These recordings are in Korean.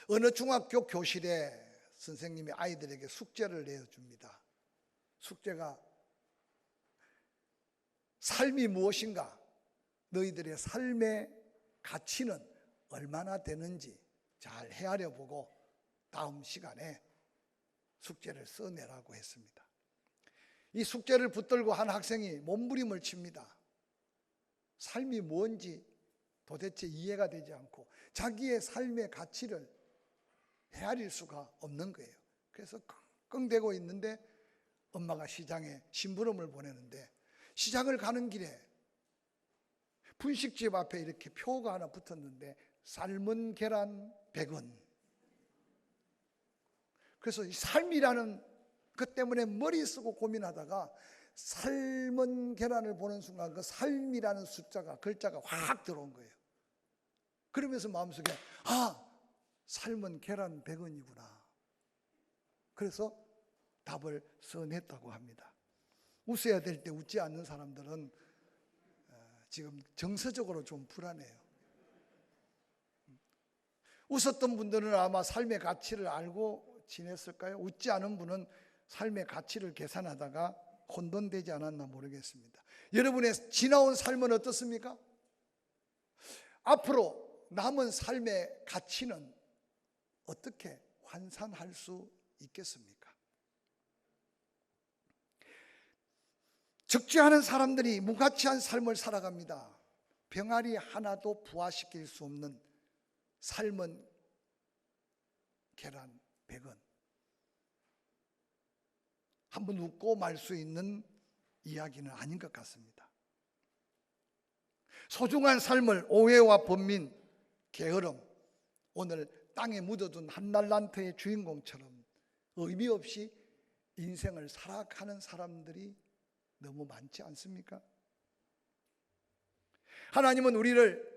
어느 중학교 교실에 선생님이 아이들에게 숙제를 내어줍니다. 숙제가 삶이 무엇인가, 너희들의 삶의 가치는 얼마나 되는지 잘 헤아려 보고 다음 시간에 숙제를 써내라고 했습니다. 이 숙제를 붙들고 한 학생이 몸부림을 칩니다. 삶이 뭔지 도대체 이해가 되지 않고 자기의 삶의 가치를 헤아릴 수가 없는 거예요. 그래서 끙끙대고 있는데 엄마가 시장에 심부름을 보내는데, 시장을 가는 길에 분식집 앞에 이렇게 표가 하나 붙었는데 삶은 계란 100원. 그래서 이 삶이라는 것 때문에 머리 쓰고 고민하다가 삶은 계란을 보는 순간 그 삶이라는 숫자가, 글자가 확 들어온 거예요. 그러면서 마음속에 삶은 계란 100원이구나. 그래서 답을 써냈다고 합니다. 웃어야 될 때 웃지 않는 사람들은 지금 정서적으로 좀 불안해요. 웃었던 분들은 아마 삶의 가치를 알고 지냈을까요? 웃지 않은 분은 삶의 가치를 계산하다가 혼돈되지 않았나 모르겠습니다. 여러분의 지나온 삶은 어떻습니까? 앞으로 남은 삶의 가치는 어떻게 환산할 수 있겠습니까? 적재하는 사람들이 무가치한 삶을 살아갑니다. 병아리 하나도 부화시킬 수 없는 삶은 계란 100원. 한번 웃고 말 수 있는 이야기는 아닌 것 같습니다. 소중한 삶을 오해와 번민, 게으름, 오늘 땅에 묻어둔 한 달란트의 주인공처럼 의미 없이 인생을 살아가는 사람들이 너무 많지 않습니까? 하나님은 우리를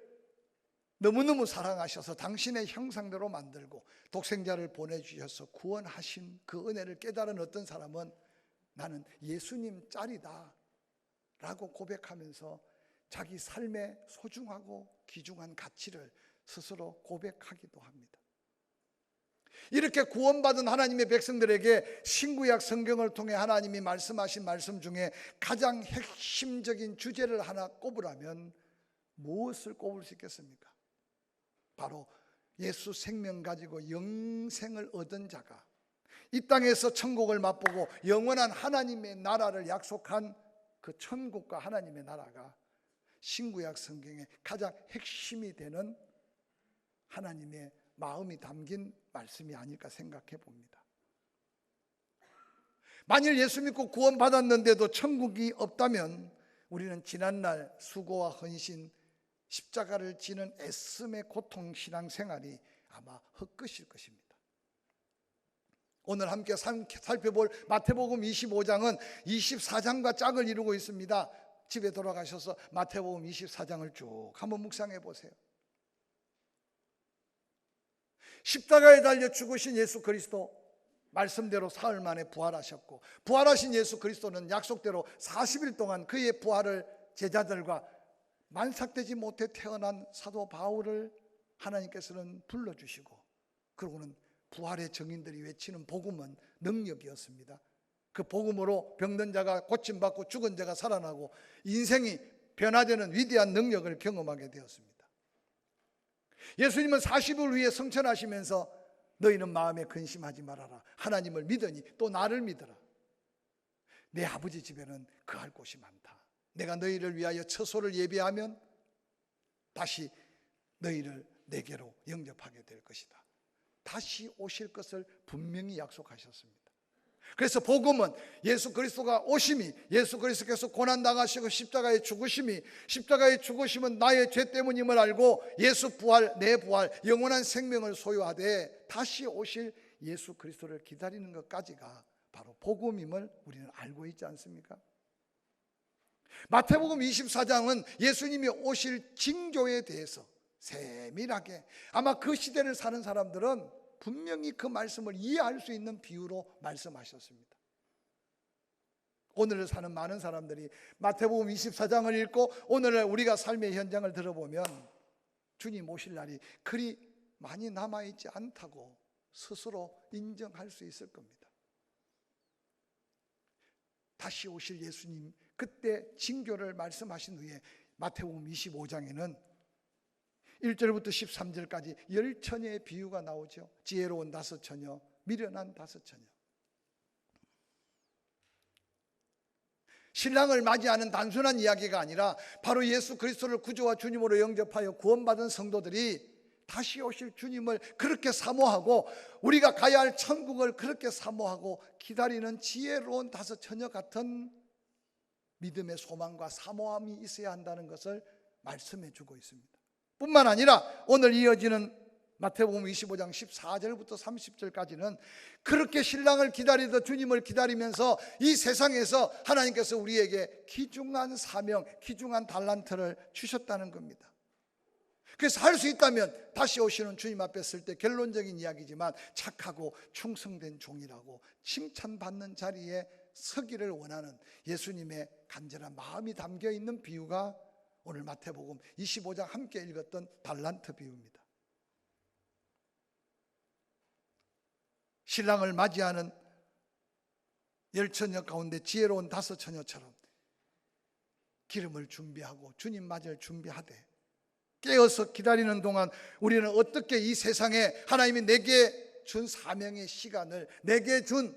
너무너무 사랑하셔서 당신의 형상대로 만들고 독생자를 보내주셔서 구원하신 그 은혜를 깨달은 어떤 사람은 나는 예수님 짤이다 라고 고백하면서 자기 삶의 소중하고 귀중한 가치를 스스로 고백하기도 합니다. 이렇게 구원받은 하나님의 백성들에게 신구약 성경을 통해 하나님이 말씀하신 말씀 중에 가장 핵심적인 주제를 하나 꼽으라면 무엇을 꼽을 수 있겠습니까? 바로 예수 생명 가지고 영생을 얻은 자가 이 땅에서 천국을 맛보고 영원한 하나님의 나라를 약속한 그 천국과 하나님의 나라가 신구약 성경의 가장 핵심이 되는 하나님의 마음이 담긴 말씀이 아닐까 생각해 봅니다. 만일 예수 믿고 구원받았는데도 천국이 없다면 우리는 지난날 수고와 헌신, 십자가를 지는 애씀의 고통 신앙생활이 아마 헛것일 것입니다. 오늘 함께 살펴볼 마태복음 25장은 24장과 짝을 이루고 있습니다. 집에 돌아가셔서 마태복음 24장을 쭉 한번 묵상해 보세요. 십자가에 달려 죽으신 예수 그리스도, 말씀대로 사흘 만에 부활하셨고, 부활하신 예수 그리스도는 약속대로 40일 동안 그의 부활을 제자들과 만삭되지 못해 태어난 사도 바울을 하나님께서는 불러주시고, 그러고는 부활의 증인들이 외치는 복음은 능력이었습니다. 그 복음으로 병든 자가 고침받고 죽은 자가 살아나고 인생이 변화되는 위대한 능력을 경험하게 되었습니다. 예수님은 40일 후에 승천하시면서 너희는 마음에 근심하지 말아라. 하나님을 믿으니 또 나를 믿어라. 내 아버지 집에는 거할 곳이 많다. 내가 너희를 위하여 처소를 예비하면 다시 너희를 내게로 영접하게 될 것이다. 다시 오실 것을 분명히 약속하셨습니다. 그래서 복음은 예수 그리스도가 오심이, 예수 그리스도께서 고난당하시고 십자가에 죽으심이, 십자가의 죽으심은 나의 죄 때문임을 알고 예수 부활, 내 부활, 영원한 생명을 소유하되 다시 오실 예수 그리스도를 기다리는 것까지가 바로 복음임을 우리는 알고 있지 않습니까? 마태복음 24장은 예수님이 오실 징조에 대해서 세밀하게, 아마 그 시대를 사는 사람들은 분명히 그 말씀을 이해할 수 있는 비유로 말씀하셨습니다. 오늘을 사는 많은 사람들이 마태복음 24장을 읽고 오늘날 우리가 삶의 현장을 들어보면 주님 오실 날이 그리 많이 남아있지 않다고 스스로 인정할 수 있을 겁니다. 다시 오실 예수님, 그때 징조를 말씀하신 후에 마태복음 25장에는 1절부터 13절까지 10처녀의 비유가 나오죠. 지혜로운 5처녀, 미련한 5처녀. 신랑을 맞이하는 단순한 이야기가 아니라 바로 예수 그리스도를 구주와 주님으로 영접하여 구원받은 성도들이 다시 오실 주님을 그렇게 사모하고 우리가 가야 할 천국을 그렇게 사모하고 기다리는 지혜로운 5처녀 같은 믿음의 소망과 사모함이 있어야 한다는 것을 말씀해 주고 있습니다. 뿐만 아니라 오늘 이어지는 마태복음 25장 14절부터 30절까지는 그렇게 신랑을 기다리던 주님을 기다리면서 이 세상에서 하나님께서 우리에게 귀중한 사명, 귀중한 달란트를 주셨다는 겁니다. 그래서 할 수 있다면 다시 오시는 주님 앞에 설 때 결론적인 이야기지만 착하고 충성된 종이라고 칭찬받는 자리에 서기를 원하는 예수님의 간절한 마음이 담겨 있는 비유가 오늘 마태복음 25장 함께 읽었던 달란트 비유입니다. 신랑을 맞이하는 10처녀 가운데 지혜로운 5처녀처럼 기름을 준비하고 주님 맞을 준비하되 깨어서 기다리는 동안 우리는 어떻게 이 세상에 하나님이 내게 준 사명의 시간을, 내게 준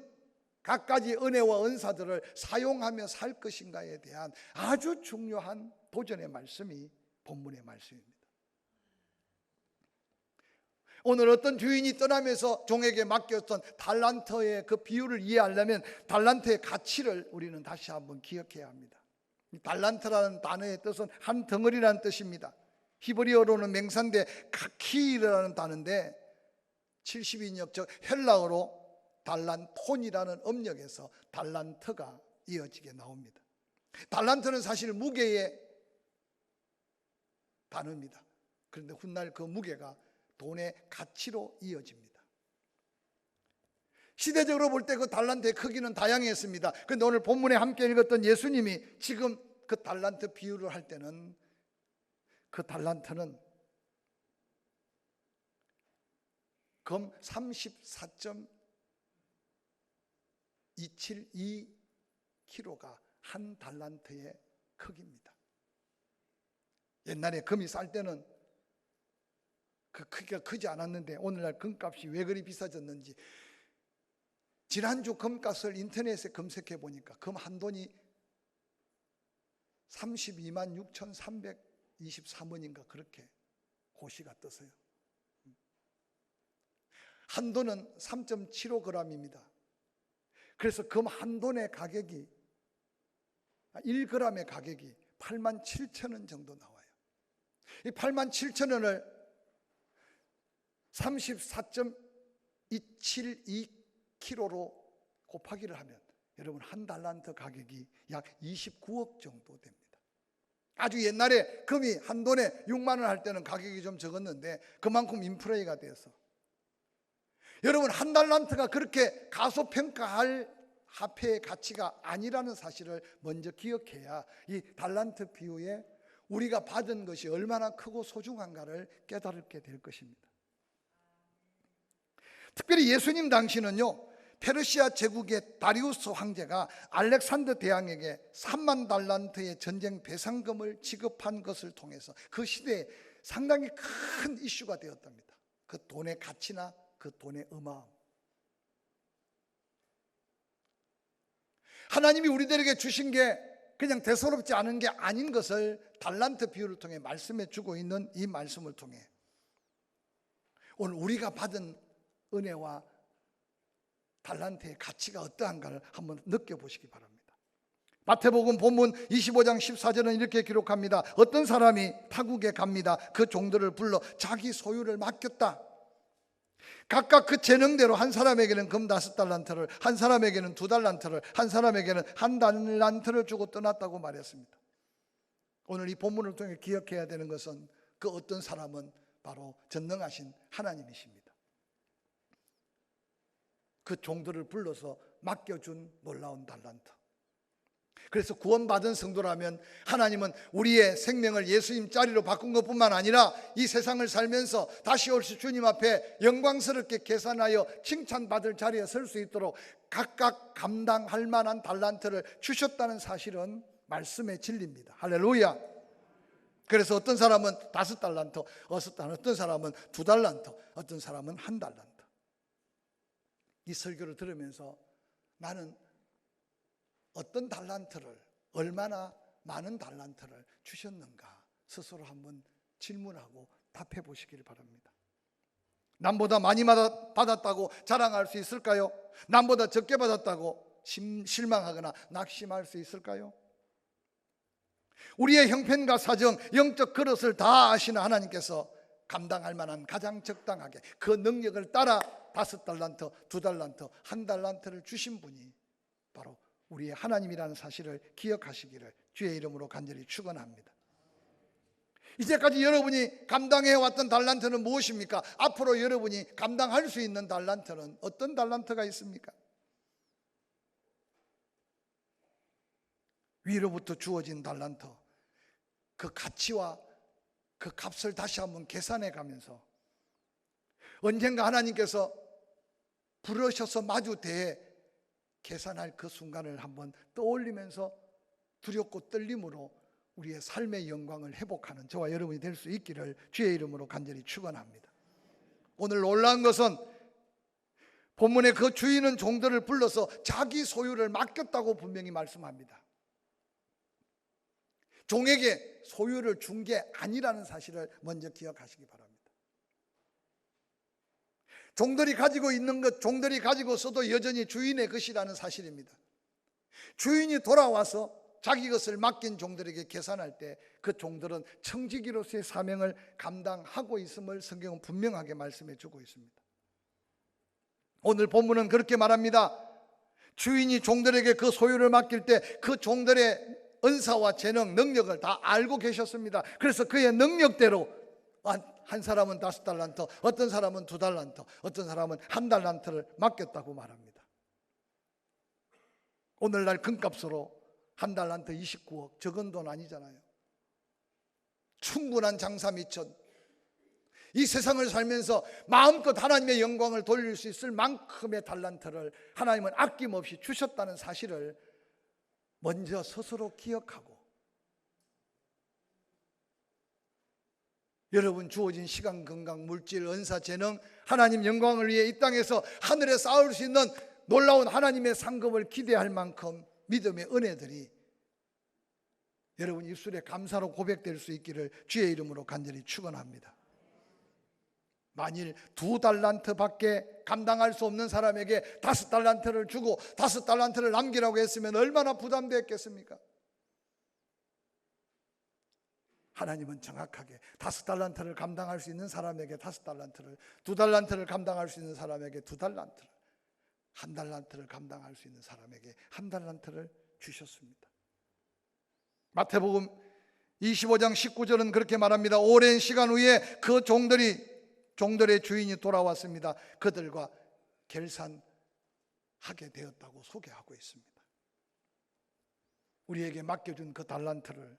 갖가지 은혜와 은사들을 사용하며 살 것인가에 대한 아주 중요한 도전의 말씀이 본문의 말씀입니다. 오늘 어떤 주인이 떠나면서 종에게 맡겼던 달란트의 그 비유를 이해하려면 달란트의 가치를 우리는 다시 한번 기억해야 합니다. 달란트라는 단어의 뜻은 한 덩어리라는 뜻입니다. 히브리어로는 맹산대 카키라는 단어인데 72인역 즉 헬라어로 달란톤이라는 음력에서 달란트가 이어지게 나옵니다. 달란트는 사실 무게의 단어입니다. 그런데 훗날 그 무게가 돈의 가치로 이어집니다. 시대적으로 볼 때 그 달란트의 크기는 다양했습니다. 그런데 오늘 본문에 함께 읽었던 예수님이 지금 그 달란트 비유를 할 때는 그 달란트는 금 34.272kg가 한 달란트의 크기입니다. 옛날에 금이 쌀 때는 그 크기가 크지 않았는데 오늘날 금값이 왜 그리 비싸졌는지 지난주 금값을 인터넷에 검색해 보니까 금 한 돈이 32만 6,323원인가 그렇게 고시가 떴어요. 한 돈은 3.75g입니다. 그래서 금 한 돈의 가격이 1g의 가격이 8만 7천 원 정도 나와요. 이 8만 7천 원을 34.272kg로 곱하기를 하면 여러분 한 달란트 가격이 약 29억 정도 됩니다. 아주 옛날에 금이 한 돈에 6만 원 할 때는 가격이 좀 적었는데 그만큼 인플레이가 돼서 여러분 한 달란트가 그렇게 가소평가할 화폐의 가치가 아니라는 사실을 먼저 기억해야 이 달란트 비유에 우리가 받은 것이 얼마나 크고 소중한가를 깨달게 될 것입니다. 특별히 예수님 당시는요 페르시아 제국의 다리우스 황제가 알렉산더 대왕에게 3만 달란트의 전쟁 배상금을 지급한 것을 통해서 그 시대에 상당히 큰 이슈가 되었답니다. 그 돈의 가치나 그 돈의 어마어마함. 하나님이 우리들에게 주신 게 그냥 대수롭지 않은 게 아닌 것을 달란트 비유를 통해 말씀해 주고 있는 이 말씀을 통해 오늘 우리가 받은 은혜와 달란트의 가치가 어떠한가를 한번 느껴보시기 바랍니다. 마태복음 본문 25장 14절은 이렇게 기록합니다. 어떤 사람이 타국에 갑니다. 그 종들을 불러 자기 소유를 맡겼다. 각각 그 재능대로 한 사람에게는 금 5달란트를, 한 사람에게는 2달란트를, 한 사람에게는 1달란트를 주고 떠났다고 말했습니다. 오늘 이 본문을 통해 기억해야 되는 것은 그 어떤 사람은 바로 전능하신 하나님이십니다. 그 종들을 불러서 맡겨준 놀라운 달란트. 그래서 구원받은 성도라면 하나님은 우리의 생명을 예수님 자리로 바꾼 것뿐만 아니라 이 세상을 살면서 다시 오실 주님 앞에 영광스럽게 계산하여 칭찬받을 자리에 설 수 있도록 각각 감당할 만한 달란트를 주셨다는 사실은 말씀의 진리입니다. 할렐루야. 그래서 어떤 사람은 5달란트, 어떤 사람은 2달란트, 어떤 사람은 1달란트. 이 설교를 들으면서 나는 어떤 달란트를, 얼마나 많은 달란트를 주셨는가 스스로 한번 질문하고 답해 보시길 바랍니다. 남보다 많이 받았다고 자랑할 수 있을까요? 남보다 적게 받았다고 실망하거나 낙심할 수 있을까요? 우리의 형편과 사정, 영적 그릇을 다 아시는 하나님께서 감당할 만한 가장 적당하게 그 능력을 따라 5달란트, 2달란트, 1달란트를 주신 분이 바로 우리의 하나님이라는 사실을 기억하시기를 주의 이름으로 간절히 축원합니다. 이제까지 여러분이 감당해왔던 달란트는 무엇입니까? 앞으로 여러분이 감당할 수 있는 달란트는 어떤 달란트가 있습니까? 위로부터 주어진 달란트, 그 가치와 그 값을 다시 한번 계산해 가면서 언젠가 하나님께서 부르셔서 마주 대해 계산할 그 순간을 한번 떠올리면서 두렵고 떨림으로 우리의 삶의 영광을 회복하는 저와 여러분이 될 수 있기를 주의 이름으로 간절히 축원합니다. 오늘 놀라운 것은 본문의 그 주인은 종들을 불러서 자기 소유를 맡겼다고 분명히 말씀합니다. 종에게 소유를 준 게 아니라는 사실을 먼저 기억하시기 바랍니다. 종들이 가지고 있는 것, 종들이 가지고 써도 여전히 주인의 것이라는 사실입니다. 주인이 돌아와서 자기 것을 맡긴 종들에게 계산할 때 그 종들은 청지기로서의 사명을 감당하고 있음을 성경은 분명하게 말씀해 주고 있습니다. 오늘 본문은 그렇게 말합니다. 주인이 종들에게 그 소유를 맡길 때 그 종들의 은사와 재능, 능력을 다 알고 계셨습니다. 그래서 그의 능력대로 한 사람은 5달란트, 어떤 사람은 2달란트, 어떤 사람은 1달란트를 맡겼다고 말합니다. 오늘날 금값으로 1달란트 29억, 적은 돈 아니잖아요. 충분한 장사 미천. 이 세상을 살면서 마음껏 하나님의 영광을 돌릴 수 있을 만큼의 달란트를 하나님은 아낌없이 주셨다는 사실을 먼저 스스로 기억하고, 여러분 주어진 시간, 건강, 물질, 은사, 재능, 하나님 영광을 위해 이 땅에서 하늘에 쌓을 수 있는 놀라운 하나님의 상급을 기대할 만큼 믿음의 은혜들이 여러분 입술에 감사로 고백될 수 있기를 주의 이름으로 간절히 축원합니다. 만일 2달란트밖에 감당할 수 없는 사람에게 5달란트를 주고 5달란트를 남기라고 했으면 얼마나 부담되었겠습니까? 하나님은 정확하게 5달란트를 감당할 수 있는 사람에게 5달란트를, 2달란트를 감당할 수 있는 사람에게 2달란트를, 1달란트를 감당할 수 있는 사람에게 1달란트를 주셨습니다. 마태복음 25장 19절은 그렇게 말합니다. 오랜 시간 후에 그 종들의 주인이 돌아왔습니다. 그들과 결산하게 되었다고 소개하고 있습니다. 우리에게 맡겨준 그 달란트를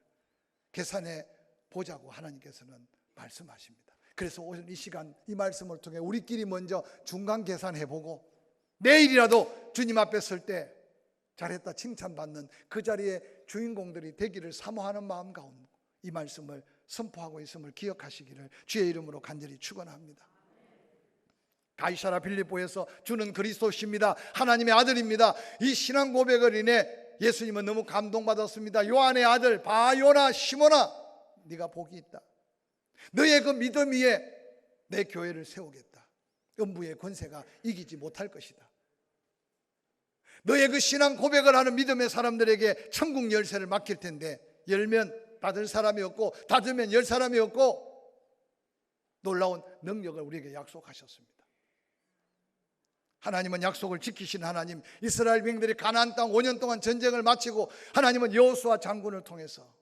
계산해 보자고 하나님께서는 말씀하십니다. 그래서 오늘 이 시간 이 말씀을 통해 우리끼리 먼저 중간 계산해보고 내일이라도 주님 앞에 설 때 잘했다 칭찬받는 그 자리에 주인공들이 되기를 사모하는 마음 가운데 이 말씀을 선포하고 있음을 기억하시기를 주의 이름으로 간절히 축원합니다. 가이사라 빌립보에서 주는 그리스도십니다, 하나님의 아들입니다, 이 신앙 고백을 인해 예수님은 너무 감동받았습니다. 요한의 아들 바요나 시몬아, 네가 복이 있다. 너의 그 믿음 위에 내 교회를 세우겠다. 음부의 권세가 이기지 못할 것이다. 너의 그 신앙 고백을 하는 믿음의 사람들에게 천국 열쇠를 맡길 텐데 열면 받을 사람이 없고 닫으면 열 사람이 없고 놀라운 능력을 우리에게 약속하셨습니다. 하나님은 약속을 지키신 하나님, 이스라엘 백성들이 가나안 땅 5년 동안 전쟁을 마치고 하나님은 여호수아 장군을 통해서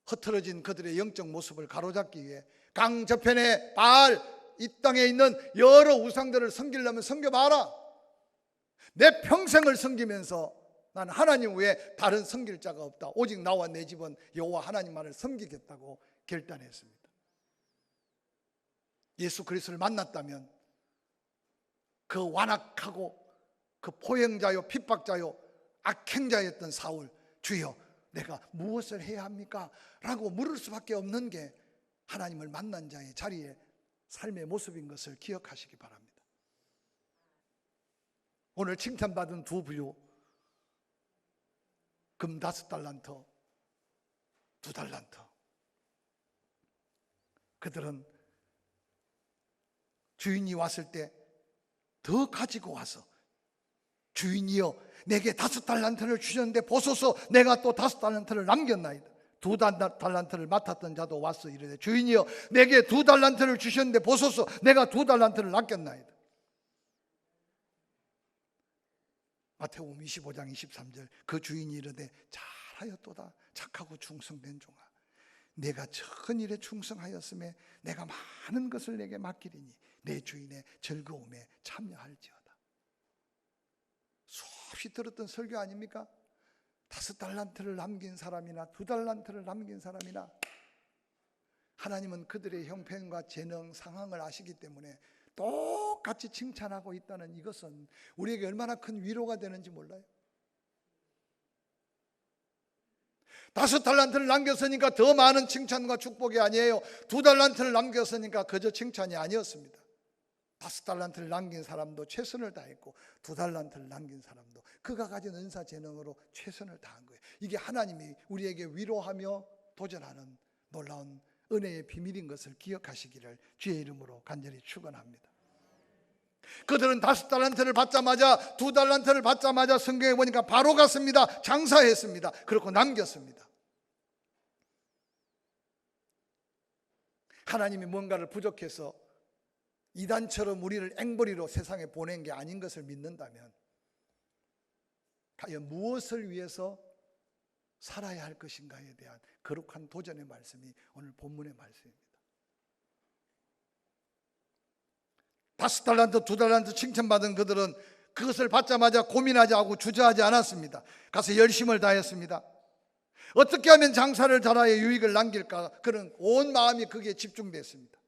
흐트러진 그들의 영적 모습을 가로잡기 위해 강 저편에 바알, 이 땅에 있는 여러 우상들을 섬기려면 섬겨봐라. 내 평생을 섬기면서 나는 하나님 외에 다른 섬길 자가 없다. 오직 나와 내 집은 여호와 하나님만을 섬기겠다고 결단했습니다. 예수 그리스도를 만났다면 그 완악하고 그 포형자요 핍박자요 악행자였던 사울, 주여 내가 무엇을 해야 합니까? 라고 물을 수밖에 없는 게 하나님을 만난 자의 자리에 삶의 모습인 것을 기억하시기 바랍니다. 오늘 칭찬받은 두 부류, 금 5달란트, 2달란트. 그들은 주인이 왔을 때 더 가지고 와서, 주인이여 내게 5달란트를 주셨는데 보소서 내가 또 5달란트를 남겼나이다. 2달란트를 맡았던 자도 와서 이르되 주인이여 내게 2달란트를 주셨는데 보소서 내가 2달란트를 남겼나이다. 마태복음 25장 23절 그 주인이 이르되 잘하였도다 착하고 충성된 종아, 내가 전 일에 충성하였음에 내가 많은 것을 내게 맡기리니 내 주인의 즐거움에 참여할지어다. 수없이 들었던 설교 아닙니까? 5달란트를 남긴 사람이나 2달란트를 남긴 사람이나 하나님은 그들의 형편과 재능 상황을 아시기 때문에 똑같이 칭찬하고 있다는 이것은 우리에게 얼마나 큰 위로가 되는지 몰라요. 5달란트를 남겼으니까 더 많은 칭찬과 축복이 아니에요. 2달란트를 남겼으니까 그저 칭찬이 아니었습니다. 5달란트를 남긴 사람도 최선을 다했고 2달란트를 남긴 사람도 그가 가진 은사 재능으로 최선을 다한 거예요. 이게 하나님이 우리에게 위로하며 도전하는 놀라운 은혜의 비밀인 것을 기억하시기를 주의 이름으로 간절히 축원합니다. 그들은 5달란트를 받자마자 2달란트를 받자마자 성경에 보니까 바로 갔습니다. 장사했습니다. 그렇고 남겼습니다. 하나님이 뭔가를 부족해서 이단처럼 우리를 앵벌이로 세상에 보낸 게 아닌 것을 믿는다면 과연 무엇을 위해서 살아야 할 것인가에 대한 거룩한 도전의 말씀이 오늘 본문의 말씀입니다. 5달란트, 2달란트 칭찬받은 그들은 그것을 받자마자 고민하지 않고 주저하지 않았습니다. 가서 열심을 다했습니다. 어떻게 하면 장사를 잘하여 유익을 남길까? 그런 온 마음이 거기에 집중됐습니다.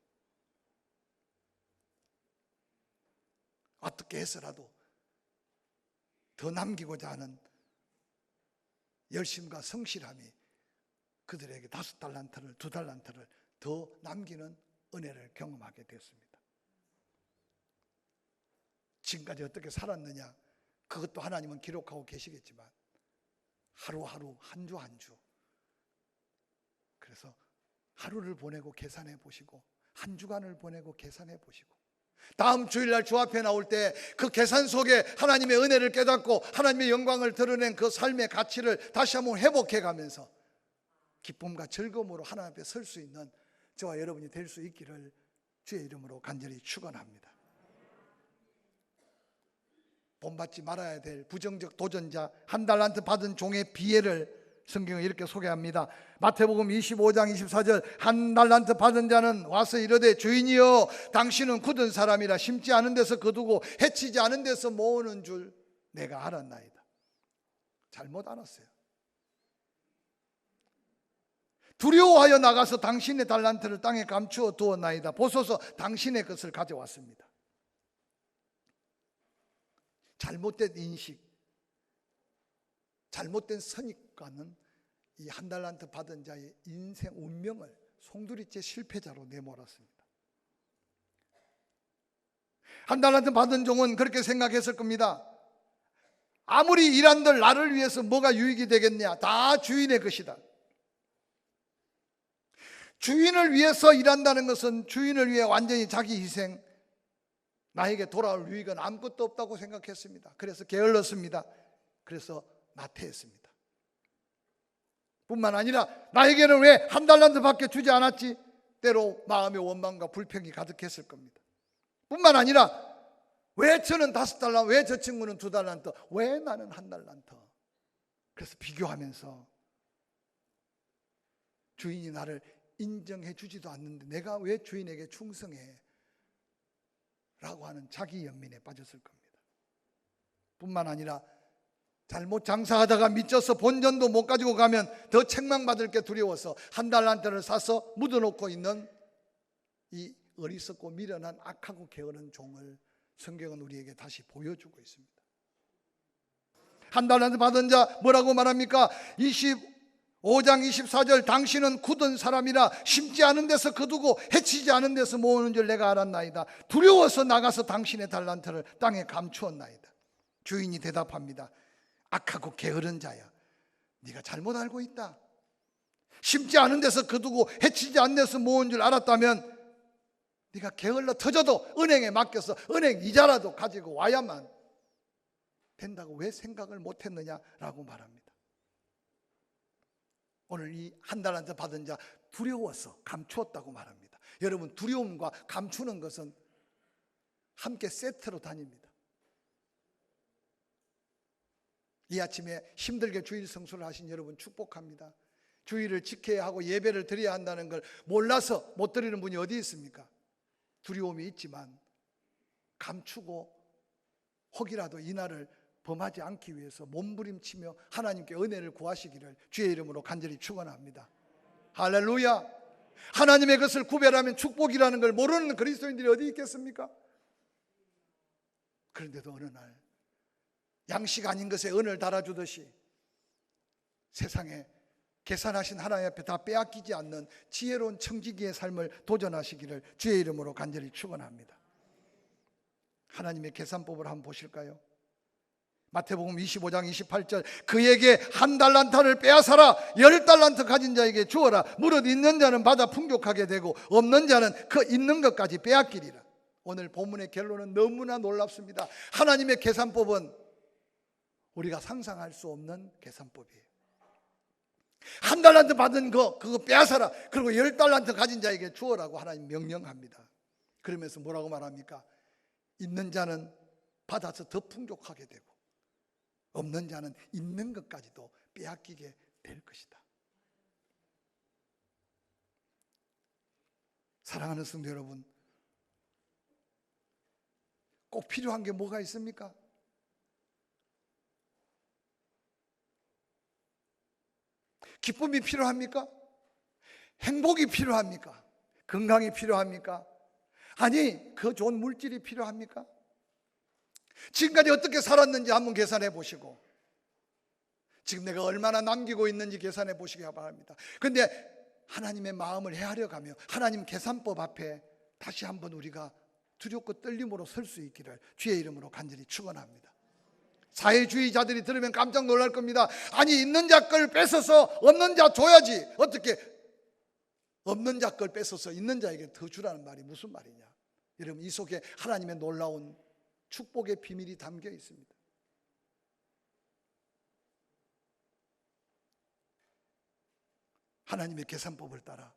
어떻게 해서라도 더 남기고자 하는 열심과 성실함이 그들에게 5달란트를 2달란트를 더 남기는 은혜를 경험하게 됐습니다. 지금까지 어떻게 살았느냐 그것도 하나님은 기록하고 계시겠지만 하루하루 한 주 한 주, 그래서 하루를 보내고 계산해 보시고 한 주간을 보내고 계산해 보시고 다음 주일날 주 앞에 나올 때 그 계산 속에 하나님의 은혜를 깨닫고 하나님의 영광을 드러낸 그 삶의 가치를 다시 한번 회복해 가면서 기쁨과 즐거움으로 하나님 앞에 설 수 있는 저와 여러분이 될 수 있기를 주의 이름으로 간절히 축원합니다. 본받지 말아야 될 부정적 도전자, 1달란트 받은 종의 비애를 성경은 이렇게 소개합니다. 마태복음 25장 24절 1달란트 받은 자는 와서 이르되 주인이여 당신은 굳은 사람이라 심지 않은 데서 거두고 해치지 않은 데서 모으는 줄 내가 알았나이다. 잘못 알았어요. 두려워하여 나가서 당신의 달란트를 땅에 감추어 두었나이다. 보소서 당신의 것을 가져왔습니다. 잘못된 인식, 잘못된 선입관은 이 1달란트 받은 자의 인생 운명을 송두리째 실패자로 내몰았습니다. 1달란트 받은 종은 그렇게 생각했을 겁니다. 아무리 일한들 나를 위해서 뭐가 유익이 되겠냐, 다 주인의 것이다. 주인을 위해서 일한다는 것은 주인을 위해 완전히 자기 희생, 나에게 돌아올 유익은 아무것도 없다고 생각했습니다. 그래서 게을렀습니다. 그래서 나태했습니다. 뿐만 아니라 나에게는 왜 1달란트밖에 주지 않았지? 때로 마음의 원망과 불평이 가득했을 겁니다. 뿐만 아니라 왜 저는 5달란트, 왜 저 친구는 2달란트, 왜 나는 1달란트? 그래서 비교하면서 주인이 나를 인정해 주지도 않는데 내가 왜 주인에게 충성해? 라고 하는 자기 연민에 빠졌을 겁니다. 뿐만 아니라 잘못 장사하다가 미쳐서 본전도 못 가지고 가면 더 책망받을 게 두려워서 한 달란트를 사서 묻어놓고 있는 이 어리석고 미련한 악하고 게으른 종을 성경은 우리에게 다시 보여주고 있습니다. 한 달란트 받은 자 뭐라고 말합니까? 25장 24절 당신은 굳은 사람이라 심지 않은 데서 거두고 해치지 않은 데서 모으는 줄 내가 알았나이다. 두려워서 나가서 당신의 달란트를 땅에 감추었나이다. 주인이 대답합니다. 악하고 게으른 자야, 네가 잘못 알고 있다. 심지 않은 데서 거두고 해치지 않은 데서 모은 줄 알았다면 네가 게을러 터져도 은행에 맡겨서 은행 이자라도 가지고 와야만 된다고 왜 생각을 못했느냐라고 말합니다. 오늘 이 한 달란트 받은 자 두려워서 감추었다고 말합니다. 여러분, 두려움과 감추는 것은 함께 세트로 다닙니다. 이 아침에 힘들게 주일 성수를 하신 여러분 축복합니다. 주일을 지켜야 하고 예배를 드려야 한다는 걸 몰라서 못 드리는 분이 어디 있습니까? 두려움이 있지만 감추고 혹이라도 이날을 범하지 않기 위해서 몸부림치며 하나님께 은혜를 구하시기를 주의 이름으로 간절히 축원합니다. 할렐루야. 하나님의 것을 구별하면 축복이라는 걸 모르는 그리스도인들이 어디 있겠습니까? 그런데도 어느 날 양식 아닌 것에 은을 달아주듯이 세상에 계산하신 하나님 앞에 다 빼앗기지 않는 지혜로운 청지기의 삶을 도전하시기를 주의 이름으로 간절히 축원합니다. 하나님의 계산법을 한번 보실까요? 마태복음 25장 28절 그에게 한 달란트를 빼앗아라 10달란트 가진 자에게 주어라 무릇 있는 자는 받아 풍족하게 되고 없는 자는 그 있는 것까지 빼앗기리라. 오늘 본문의 결론은 너무나 놀랍습니다. 하나님의 계산법은 우리가 상상할 수 없는 계산법이에요. 한 달란트 받은 그거 빼앗아라. 그리고 10달란트 가진 자에게 주어라고 하나님 명령합니다. 그러면서 뭐라고 말합니까? 있는 자는 받아서 더 풍족하게 되고 없는 자는 있는 것까지도 빼앗기게 될 것이다. 사랑하는 성도 여러분, 꼭 필요한 게 뭐가 있습니까? 기쁨이 필요합니까? 행복이 필요합니까? 건강이 필요합니까? 아니, 그 좋은 물질이 필요합니까? 지금까지 어떻게 살았는지 한번 계산해 보시고 지금 내가 얼마나 남기고 있는지 계산해 보시기 바랍니다. 그런데 하나님의 마음을 헤아려 가며 하나님 계산법 앞에 다시 한번 우리가 두렵고 떨림으로 설 수 있기를 주의 이름으로 간절히 축원합니다. 사회주의자들이 들으면 깜짝 놀랄 겁니다. 아니, 있는 자 걸 뺏어서 없는 자 줘야지. 어떻게 없는 자 걸 뺏어서 있는 자에게 더 주라는 말이 무슨 말이냐? 여러분, 이 속에 하나님의 놀라운 축복의 비밀이 담겨 있습니다. 하나님의 계산법을 따라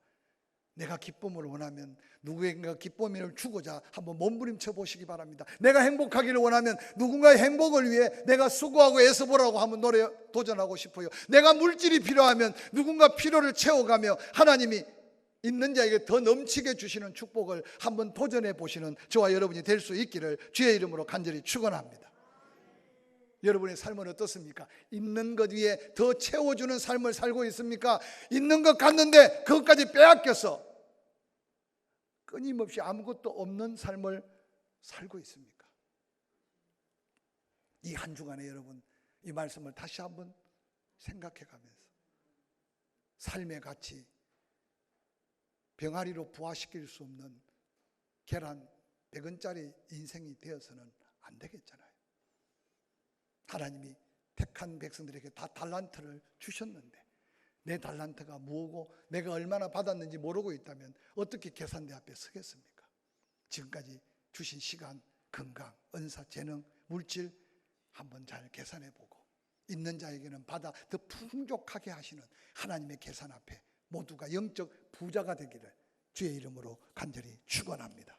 내가 기쁨을 원하면 누구에게 기쁨을 주고자 한번 몸부림쳐 보시기 바랍니다. 내가 행복하기를 원하면 누군가의 행복을 위해 내가 수고하고 애써보라고 한번 도전하고 싶어요. 내가 물질이 필요하면 누군가 필요를 채워가며 하나님이 있는 자에게 더 넘치게 주시는 축복을 한번 도전해 보시는 저와 여러분이 될 수 있기를 주의 이름으로 간절히 축원합니다. 여러분의 삶은 어떻습니까? 있는 것 위에 더 채워주는 삶을 살고 있습니까? 있는 것 같는데 그것까지 빼앗겨서 끊임없이 아무것도 없는 삶을 살고 있습니까? 이 한 주간에 여러분 이 말씀을 다시 한번 생각해 가면서 삶의 가치, 병아리로 부화시킬 수 없는 계란 100원짜리 인생이 되어서는 안 되겠잖아요. 하나님이 택한 백성들에게 다 달란트를 주셨는데 내 달란트가 뭐고 내가 얼마나 받았는지 모르고 있다면 어떻게 계산대 앞에 서겠습니까? 지금까지 주신 시간, 건강, 은사, 재능, 물질 한번 잘 계산해보고 있는 자에게는 받아 더 풍족하게 하시는 하나님의 계산 앞에 모두가 영적 부자가 되기를 주의 이름으로 간절히 축원합니다.